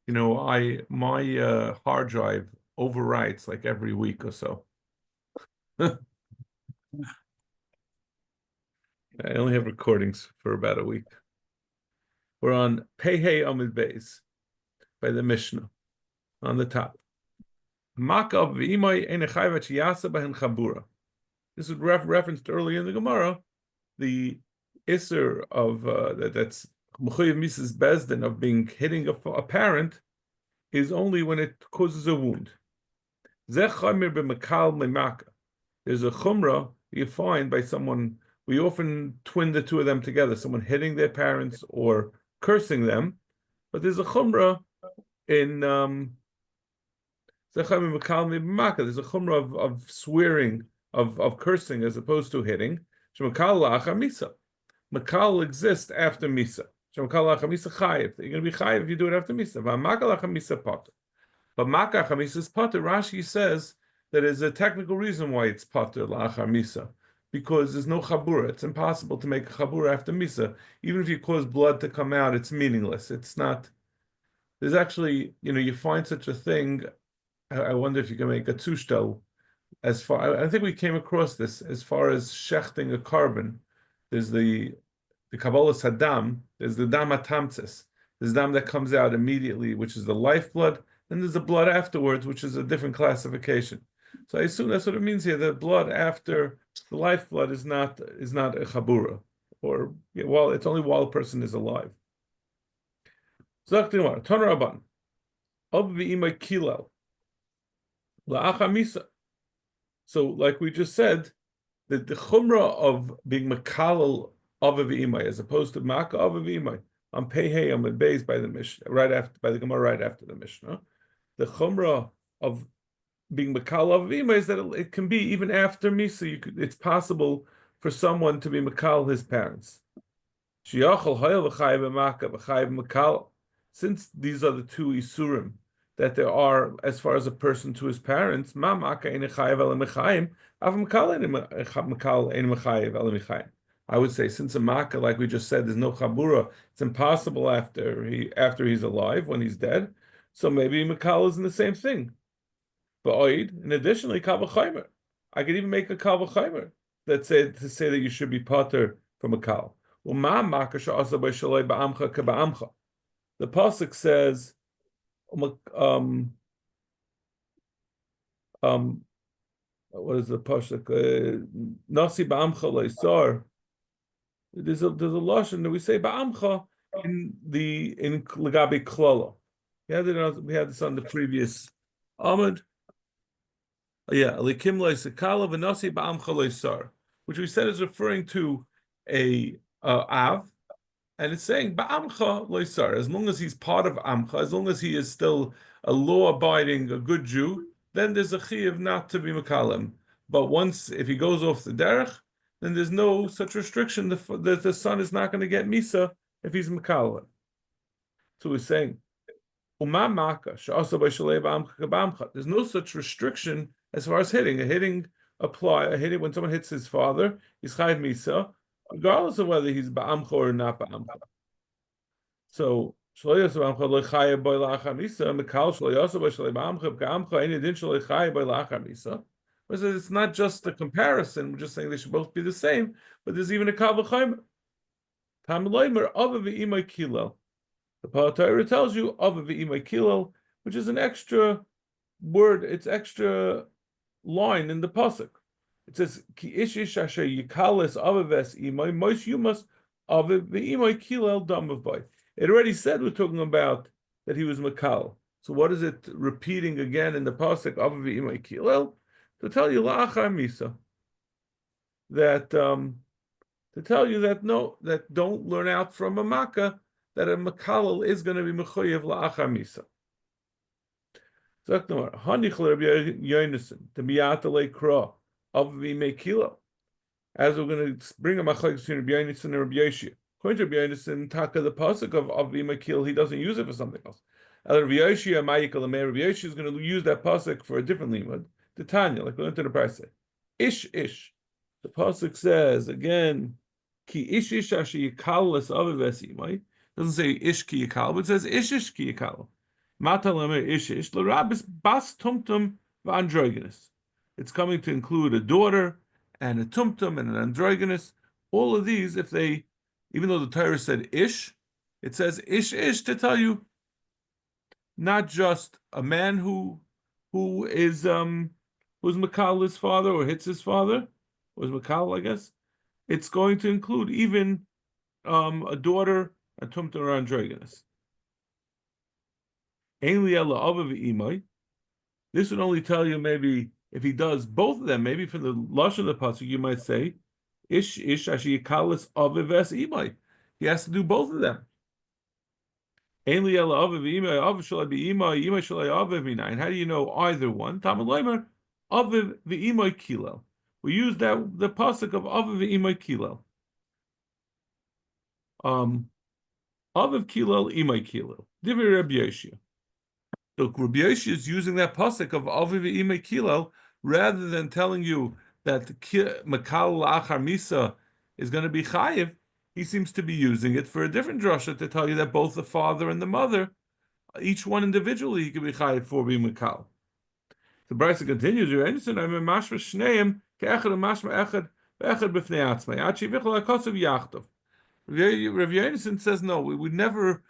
My hard drive overwrites like every week or so. I only have recordings for about a week. We're on Pehei Amid Beis by the Mishnah on the top. This is referenced earlier in the Gemara. The Isser of that's Mechuyev Misas Bezdin of hitting a parent is only when it causes a wound. There's a chumrah you find by someone. We often twin the two of them together, someone hitting their parents or cursing them. But there's a chumrah in there's a chumrah of swearing, of cursing as opposed to hitting. Makal exists after Misa. You're going to be chayiv if you do it after Misa. But Makach HaMisa is Pater. Rashi says that there's a technical reason why it's Pater La'achar Misa, because there's no Chabura. It's impossible to make a Chabura after Misa. Even if you cause blood to come out, it's meaningless. It's not. There's actually, you find such a thing. I wonder if you can make a tushtel. I think we came across this as far as shechting a carbon. There's the Kabbalah Saddam. There's the dam atamtzes. There's dam that comes out immediately, which is the lifeblood. Then there's the blood afterwards, which is a different classification. So I assume that's what it means here. The blood after the lifeblood is not a chabura, or it's only while a person is alive. So like we just said, the chumrah of being makalal of v'imay as opposed to maka of v'imay on Pehei Amud Beis by the Mishnah, by the Gemara right after the Mishnah. The chumrah of being makal of v'imay is that it can be even after Misa. It's possible for someone to be makal his parents. Since these are the two isurim that there are as far as a person to his parents, I would say, since a makkah, like we just said, there's no chabura, it's impossible after he's alive, when he's dead. So maybe makal isn't the same thing. But oid, and additionally, kal v'chaymer. I could even make a kal v'chaymer to say that you should be pater from makal. Well, ma makkah she'asa b'shaloi ba'amcha k'ba'amcha. The pasuk says, what is the pasuk? Nasi ba'amcha lo'isar. There's a lashon that we say ba'amcha in legabe klala. We had this on the previous amud. Likim lo'isakala v'nasi ba'amcha lo'isar, which we said is referring to a av, and it's saying ba'amcha lo'isar. As long as he's part of amcha, as long as he is still a law-abiding, a good Jew, then there's a chiyuv not to be makalim. But if he goes off the derech, then there's no such restriction that the son is not going to get misa if he's makalim. So we're saying, there's no such restriction as far as hitting. A hitting when someone hits his father, he's chayiv misa, regardless of whether he's ba'amcha or not ba'amcha. So it's not just a comparison. We're just saying they should both be the same, but there's even a kal v'chaymer. The Torah tells you of v'imay kilel, which is an extra word. It's extra line in the pasuk. It says ki ishish asher yikalis avaves imay moish yumas of v'imay kilel damavay. It already said we're talking about that he was makal. So what is it repeating again in the pasuk of v'imay kilel? To tell you la'achar misa, that to tell you that that don't learn out from a makkah that a makalal is going to be mechuyev la'achar misa. Hanich l'Rabbi Yonason to miyata kra of v'imay kilo. As we're going to bring a machlokes between Rabbi Yonason and Rabbi Yoshia. According to Rabbi Yonason, taka the pasuk of v'imay kilo, he doesn't use it for something else. Rabbi Yoshia Rabbi Yoshia is going to use that pasuk for a different limud. The Tanya, like we went to the parseh. Ish. The pasuk says again, ki ish asher yikalas avaves imay. Doesn't say ish ki yikal, but it says ish ki yikal. Mata lemer ish ish l'rabis bas tumtum v'androgynous. It's coming to include a daughter and a tumtum and an androgynous. All of these, if they, even though the Torah said ish, it says ish ish to tell you not just a man who is who's Makal his father or hits his father, was Makal, I guess. It's going to include even a daughter, a tumtum or androgynous. This would only tell you maybe if he does both of them, maybe from the lush of the pasuk, you might say, ish ish ashiyakalis avives imai. He has to do both of them. And how do you know either one? We use that the pasuk of aviv v'imay kilel. Aviv kilel imay kilel. Divrei Rabbi Yeshua. So Rabbi Yeshua is using that pasuk of aviv v'imay kilel rather than telling you that makal la'achar misa is going to be chayiv. He seems to be using it for a different drasha to tell you that both the father and the mother, each one individually, he can be chayiv for being makal. The Brisa continues, Rav Yonason says no. We would never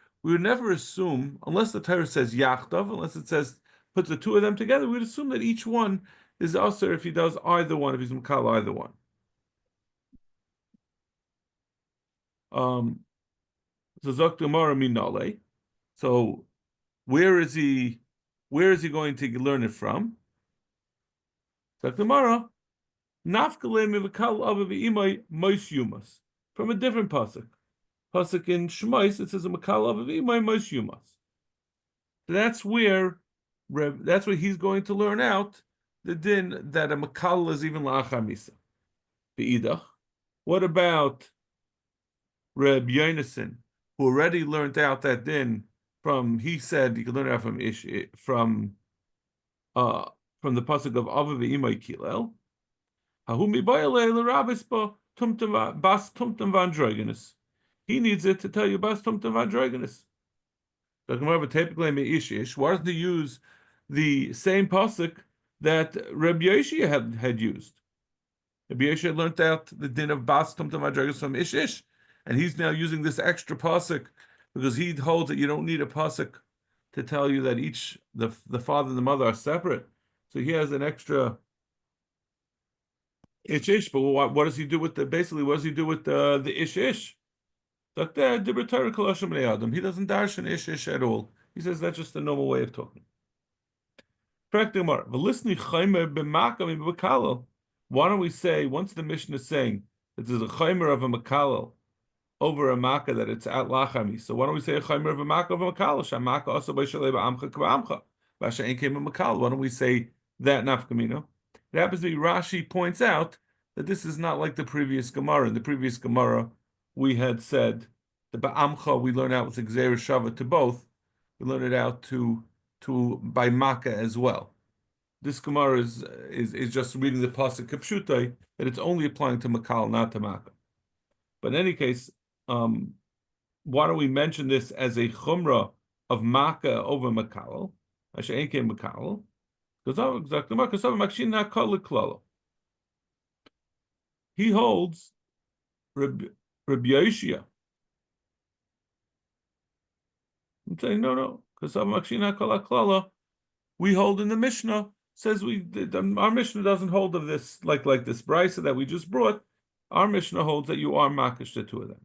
assume, unless the Torah says yachtav, unless it says puts the two of them together, we'd assume that each one is also if he does either one, if he's makal either one. So Zok Gemara minale. So where is he going to learn it from? Zok Gemara, nafkale mivakal aviv imay mois yumas, from a different pasuk. Pasuk in Shmos, it says a makal aviv imay mois yumas. That's where he's going to learn out the din that a makal is even la'achar misa. Be'idach. What about Reb Yonason, who already learned out that din from? He said you can learn it out from the pasuk of aviv v'imay kilel. Hahu mibayale l'rabispa tumtum bas tumtum vandroginus. He needs it to tell you bas tumtum vandroginus. Why doesn't he use the same pasuk that Rabbi Yeshua had used? Rabbi Yeshua learned out the din of bas tumtum vandroginus from ish ish, and he's now using this extra pasuk because he holds that you don't need a pasuk to tell you that each the father and the mother are separate. So he has an extra ish ish. But what does he do with the ish ish? He doesn't darshan ish ish at all. He says that's just a normal way of talking. Why don't we say, once the Mishnah is saying that there's a chaymer of a makalal over a makkah that it's at lachami, so why don't we say a chaymer of a makkah of a makalal? Shamaka also by shalei ba'amcha k'ba'amcha. Vasha ain't came a makal. Why don't we say that nafkamino? It happens to be Rashi points out that this is not like the previous Gemara. In the previous Gemara, we had said the ba'amcha we learn out with Gzeir Shava to both. We learn it out to by makkah as well. This Gemara is just reading the pasuk kipshutai that it's only applying to makal, not to makkah. But in any case, why don't we mention this as a chumrah of makkah over makal? He holds Rabbi Yoshia. I'm saying no, because we hold in the Mishnah says our Mishnah doesn't hold of this like this brisa that we just brought. Our Mishnah holds that you are makish the two of them.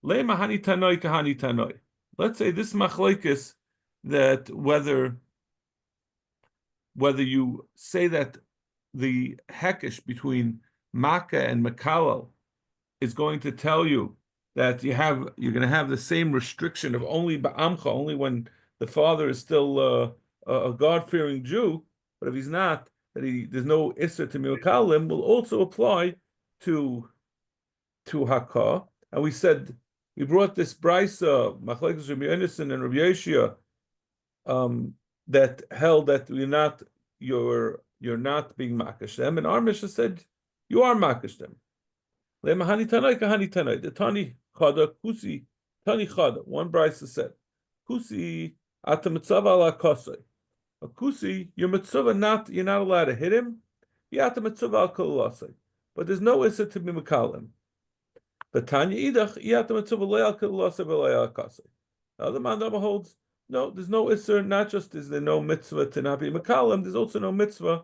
Le mahani tanoi kahani tanoi. Let's say this machlekes that whether you say that the hekesh between makkah and makalal is going to tell you that you're going to have the same restriction of only ba'amcha, only when the father is still a God-fearing Jew, but if he's not, there's no isser to mikalim, will also apply to hakah. And we said we brought this brisa machlekes Rabbi Yonason and Rabbi Yeshua that held that you're not being makish them, and our Mishnah said you are makish them. The Tani Chada Kusi Tani Chada. One brisa said Kusi Ata mitzvah ala kosei. A kusi, you're not allowed to hit him. Yata mitzvah al kolasei. But there's no issa to be mekalim. But Tanya idach, yata mitzvah lo al kolasei v'lo al kasei. The other mandama holds, no, there's no issa, not just is there no mitzvah to not be mekalim, there's also no mitzvah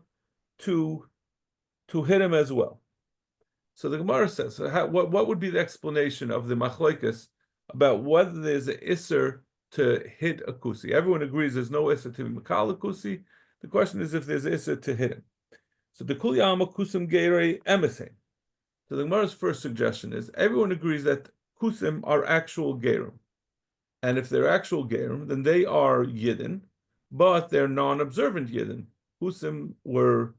to hit him as well. So the Gemara says, what would be the explanation of the machlokes about whether there's an isser to hit a kusi? Everyone agrees there's no isser to makal a kusi. The question is if there's isser to hit him. So the kuli alma kusim geirei emesein. So the Gemara's first suggestion is everyone agrees that kusim are actual geirim, and if they're actual geirim, then they are yidden, but they're non-observant yidden. Kusim were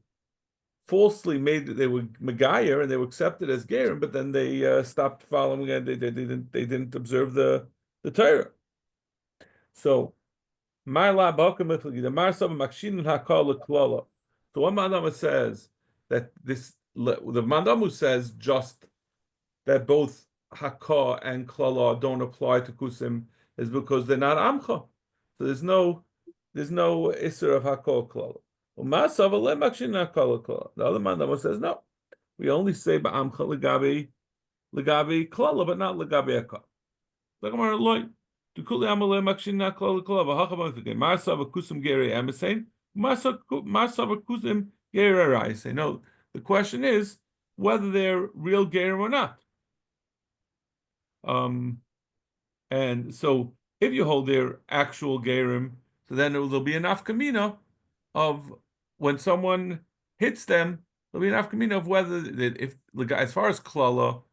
falsely made, they were megayer and they were accepted as gerim, but then they stopped following and they didn't observe the Torah. So my la the marsav makshin hakal klala. So one mandama says that the mandamu says just that both hakah and klala don't apply to kusim is because they're not amcha. So there's no isser of hakah klala. The other mandama says no. We only say ba'amcha legabi klala, but not legabi akah. The Gemara loy. To kuli amale makshin na klala klala v'hachabam again. Marsav kusum geri emesein. Marsav kusim geri raisei. No, the question is whether they're real gerim or not. And so if you hold their actual gerim, so then there'll be an afkamina of when someone hits them, there'll be an afkamina of whether if as far as klala,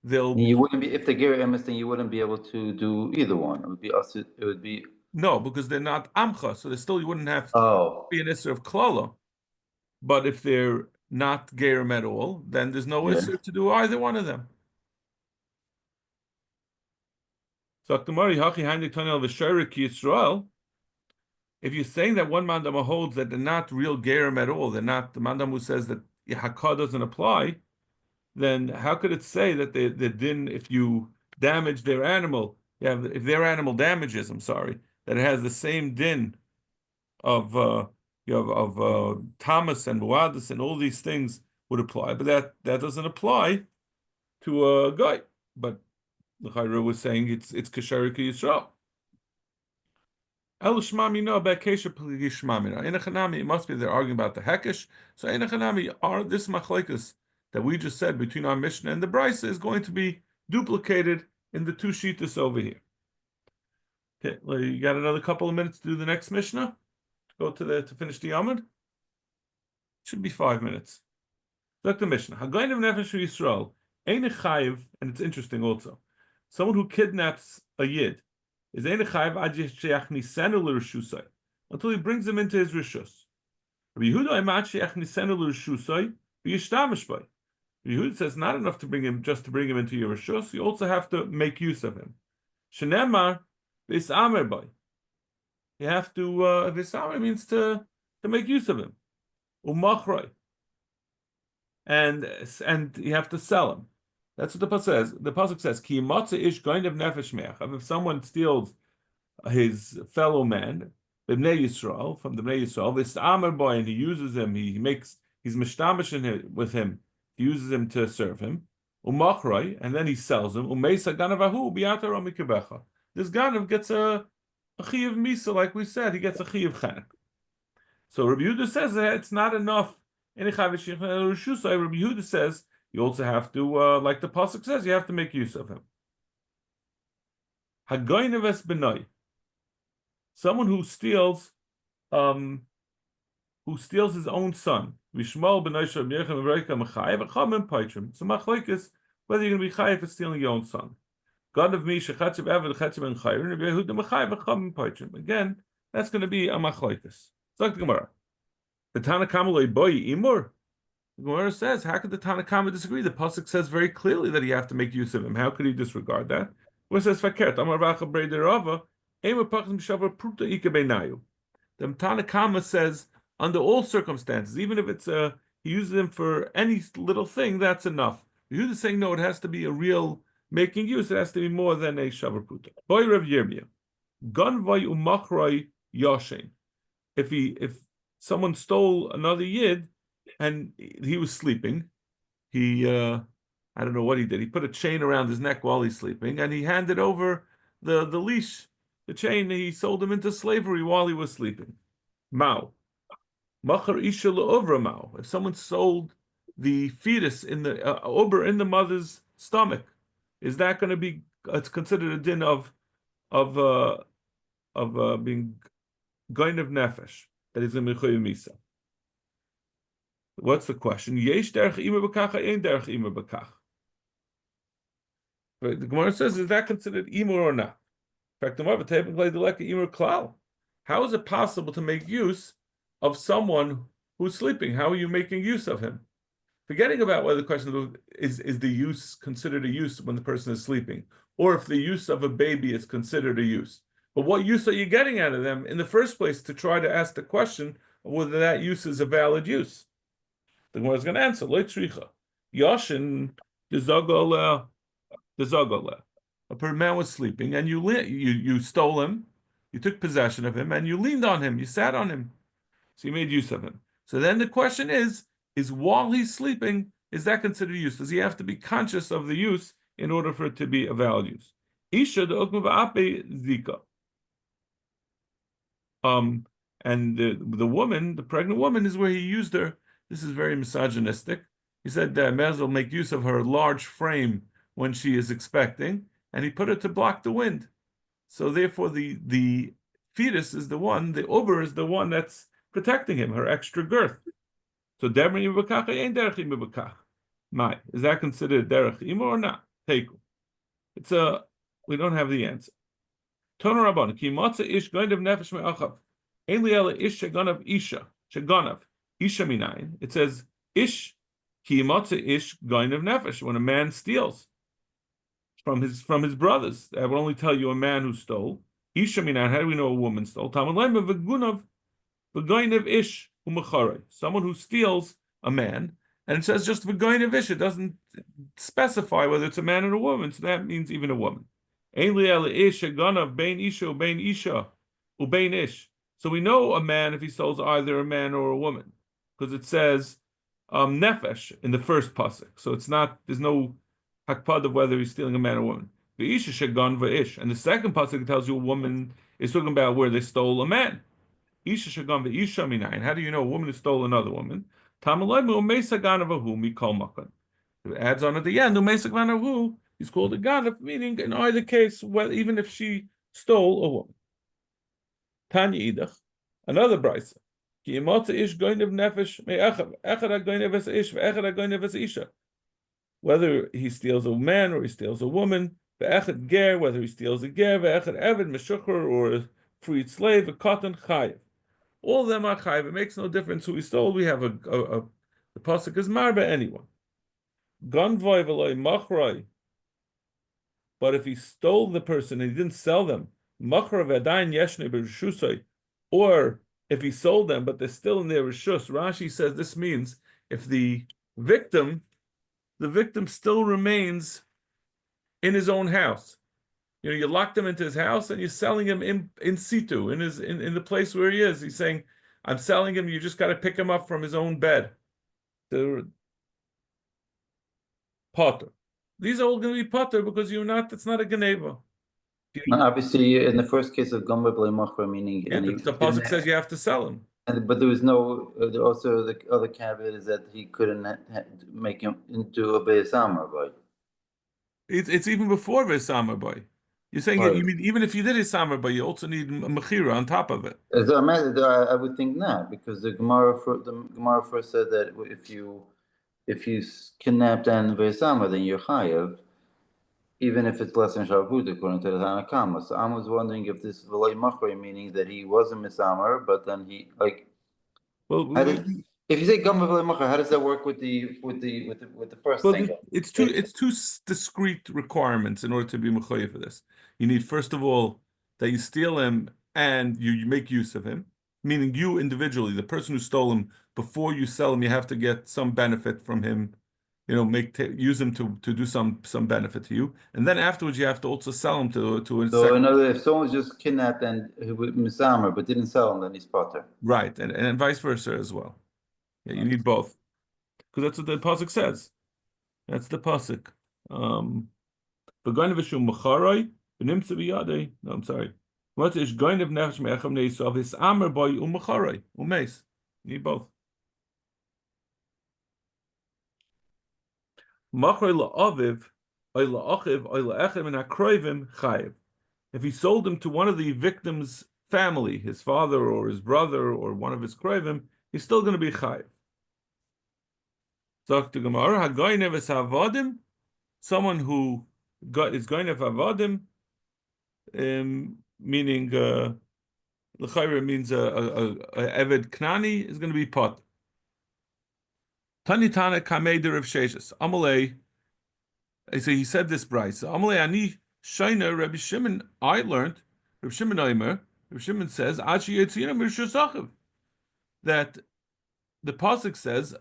you wouldn't be, if the Gary Emes, then you wouldn't be able to do either one. It would be no, because they're not amcha, so you wouldn't have to be an isser of klala. But if they're not gerim at all, then there's no isser to do either one of them. So if you're saying that one mandama holds that they're not real gerim at all, they're not the mandam who says that hakah doesn't apply, then how could it say that they didn't? If you damage their animal, if their animal damages, that it has the same din of tamas and muadis and all these things would apply, but that doesn't apply to a guy. But the Chayra was saying it's kasher Yisrael. El shmami no bekesha pligi shmami. Enachanami, it must be they're arguing about the hekesh. So enachanami are this machlekes that we just said between our Mishnah and the Brisa is going to be duplicated in the two shittas over here. Okay, well, you got another couple of minutes to do the next Mishnah. Go to finish the Yamud. Should be 5 minutes. Look the Mishnah. Hagayin of nefesh Yisrael ein chayiv, and it's interesting also. Someone who kidnaps a yid is ein chayiv ad sheyachnisenu l'reshusay until he brings him into his rishus. Rabbi Yehuda imat sheyachnisenu l'reshusay v'yishtamish by. Rabbi Yehuda says not enough to bring him into your rishus. You also have to make use of him. Shenemar v'yisamer by. You have to v'yisamer means to make use of him. Umachroi. And you have to sell him. That's what the pasuk says. The pasuk says, "Ki matza ish goin of nefesh me'ach." If someone steals his fellow man, b'nei Yisrael, from the b'nei Yisrael, this amar boy, and he uses him. He's mishtamish with him. He uses him to serve him. Umachroi, and then he sells him. Umeisa ganavahu bi'atar omikebecha. This ganav gets a chiyuv misa, like we said. He gets a chiyuv chenek. So Rabbi Yehuda says that it's not enough. Rabbi Yehuda says you also have to, like the pasuk says, you have to make use of him. Hagoyneves benoi, someone who steals his own son. Vishmal benoi shel yechem v'reika mechayev v'chamim paitrim. So machlekes whether you're going to be chayev for stealing your own son. God of me shechatzev eved chetzev en chayrin. Rabbi Yehuda mechayev v'chamim paitrim. Again, that's going to be a machlekes. It's like the Gemara. The Tanakama loy boy imur. The Gemara says, how could the Tanakama disagree? The pasuk says very clearly that you have to make use of him. How could he disregard that? Where it says fakert amar vacha breiderava ema pachim shavar pruta ika beinayu. The Tanakama says under all circumstances, even if it's he uses him for any little thing, that's enough. Yehuda is saying no, it has to be a real making use. It has to be more than a shavar pruta. Boy Rav Yirmiyah, gun vay umachroi Yoshin. If someone stole another yid and he was sleeping, he I don't know what he did. He put a chain around his neck while he's sleeping, and he handed over the leash, the chain. He sold him into slavery while he was sleeping. Mao. Machar isha le'ovra mao. If someone sold the fetus in the over in the mother's stomach, is that going to be? It's considered a din of being gain of nefesh. That is a mechuyev misa. What's the question? Yesh derech ima b'kach, ein derech ima b'kach. But the Gemara says, is that considered imur or not? In fact, the Gemara typically like imur klal. How is it possible to make use of someone who's sleeping? How are you making use of him? Forgetting about whether the question is the use considered a use when the person is sleeping, or if the use of a baby is considered a use. But what use are you getting out of them in the first place to try to ask the question of whether that use is a valid use? The Gemara is going to answer, Lo tzricha. Yashin the zagala. A man was sleeping, and you stole him, you took possession of him, and you leaned on him, you sat on him, so you made use of him. So then the question is while he's sleeping, is that considered use? Does he have to be conscious of the use in order for it to be a valid use? Isha the zika. And the woman, the pregnant woman, is where he used her. This is very misogynistic. He said that may as well make use of her large frame when she is expecting, and he put it to block the wind. So therefore, the fetus is the one, the uber is the one that's protecting him, her extra girth. So derech ima ain't derech ima b'kach. My, is that considered derech ima or not? Teiku. We don't have the answer. Tono Rabban, ki motza ish goindav nefesh me'achav. Ein li ela ish sheganav isha, sheganav isha minayin. It says ish ki motza ish goindav nefesh. When a man steals from his brothers, that will only tell you a man who stole. Isha minayin. How do we know a woman stole? Talmud leima v'gunav v'goindav ish u'mecharei. Someone who steals a man, and it says just v'goindav ish. It doesn't specify whether it's a man or a woman, so that means even a woman. So we know a man if he sells either a man or a woman, because it says nefesh in the first pasuk. So it's not, there's no hakpad of whether he's stealing a man or a woman. And the second pasuk tells you a woman is talking about where they stole a man. How do you know a woman who stole another woman? It adds on at the end, he's called a ganef, meaning in either case, well, even if she stole a woman. Tanya idach, another brisa. Ki imotza ish goinev nefesh me'echav, echad ha-goinev es ish, ve'echad ha-goinev es isha. Whether he steals a man or he steals a woman, ve'echad ger, whether he steals a ger, ve'echad eved, meshucher, or a freed slave, a cotton chayiv. All of them are chayiv. It makes no difference who he stole. We have the pasuk is marba anyone. Ganvoi v'loi machroi. But if he stole the person and he didn't sell them, or if he sold them but they're still in their rishus, Rashi says this means if the victim still remains in his own house. You know, you locked him into his house and you're selling him in situ, in the place where he is. He's saying, I'm selling him, you just got to pick him up from his own bed. The potter. These are all going to be potter because it's not a geneva. Obviously, in the first case of Gamba Blei Machra, meaning... Yeah, the pasuk says you have to sell him. But there was no... Also, the other caveat is that he couldn't make him into a Be'esamar boy. It's even before Be'esamar boy. You're saying, you mean even if you did Be'esamar boy, you also need a Mechira on top of it. I would think not, because the Gemara first said that if you kidnapped and Be'esamar, then you're chayav, even if it's less than Sharhud, according to the Tanakama. So I was wondering if this V'lai Machri, meaning that he was a Misamar, but then he, like... Well, if you say Gamba V'lai Machri, how does that work with the first thing? It's two discrete requirements in order to be Mechoyev for this. You need, first of all, that you steal him and you make use of him, meaning you individually, the person who stole him, before you sell him, you have to get some benefit from him use them to do some benefit to you, and then afterwards you have to also sell them to a So second. another, if someone's just kidnapped and misamer but didn't sell him, then he's potter. Right, and vice versa as well. Yeah, you need both, because that's what the pasuk says. That's the pasuk. No, I'm sorry. What is going of nefesh me'echem ne'esav his amer boy umacharoi umeis. Need both. Machroi la'aviv oy la'achiv oy la'echem and akroivim chayiv. If he sold him to one of the victim's family, his father or his brother or one of his kroivim, he's still going to be chayiv. Zok to Gemara, hagoynev es havadim, someone who is goynev havadim, meaning l'chayre means a eved knani is going to be pot. Tanitana kamei de Rav Sheshes Amalei. So he said this Bryce. Amalei ani shayna Rabbi Shimon. I learned Rabbi Shimon Omer. Rabbi Shimon says achi yetzina mirshasachiv, that the pasuk says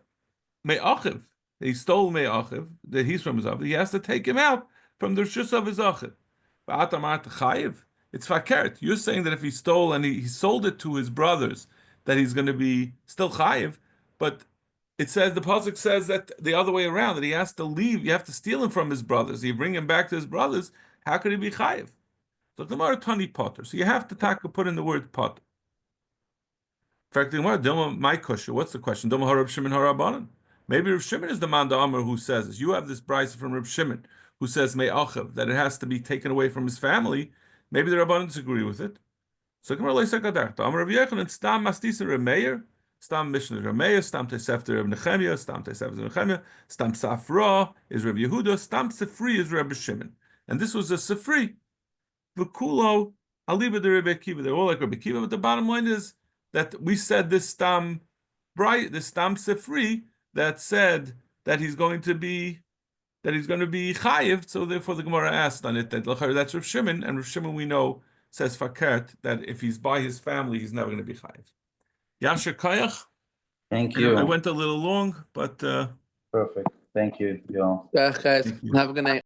me'achiv. He stole me'achiv, that he's from his achiv. He has to take him out from the rishus of his achiv. It's fakert. You're saying that if he stole and he sold it to his brothers, that he's going to be still chayiv, but it says, the pasuk says that the other way around, that he has to leave. You have to steal him from his brothers. You bring him back to his brothers. How could he be chayiv? So the Gemara tani potter. So you have to put in the word potter. In fact, the Gemara, my kusha. What's the question? Doma harab Shimon harabanan. Maybe Rav Shimon is the man Amar who says this. You have this brisa from Rav Shimon who says me'achav, that it has to be taken away from his family. Maybe the Rabbanan disagree with it. So Gemara leisakadach. Amar Rav Yechanan stam mastisa remeir. Stam Mishnah Rameya, Stam Tesefter of Nehemiah, Stam Tesefter Nehemiah, Stam Safra is Rabbi Yehuda, Stam Sifri is Rabbi Shimon. And this was a Sifri. V'kulo aliba de Rabbi Akiva. They're all like Rabbi Akiva, but the bottom line is that we said this Stam Sifri that said that he's going to be chayiv. So therefore the Gemara asked on it that that's Rav Shimon, and Rav Shimon we know says fakert that if he's by his family, he's never going to be chayiv. Yasher Kayach. Thank you. I went a little long, but perfect. Thank you, y'all. Have a good night.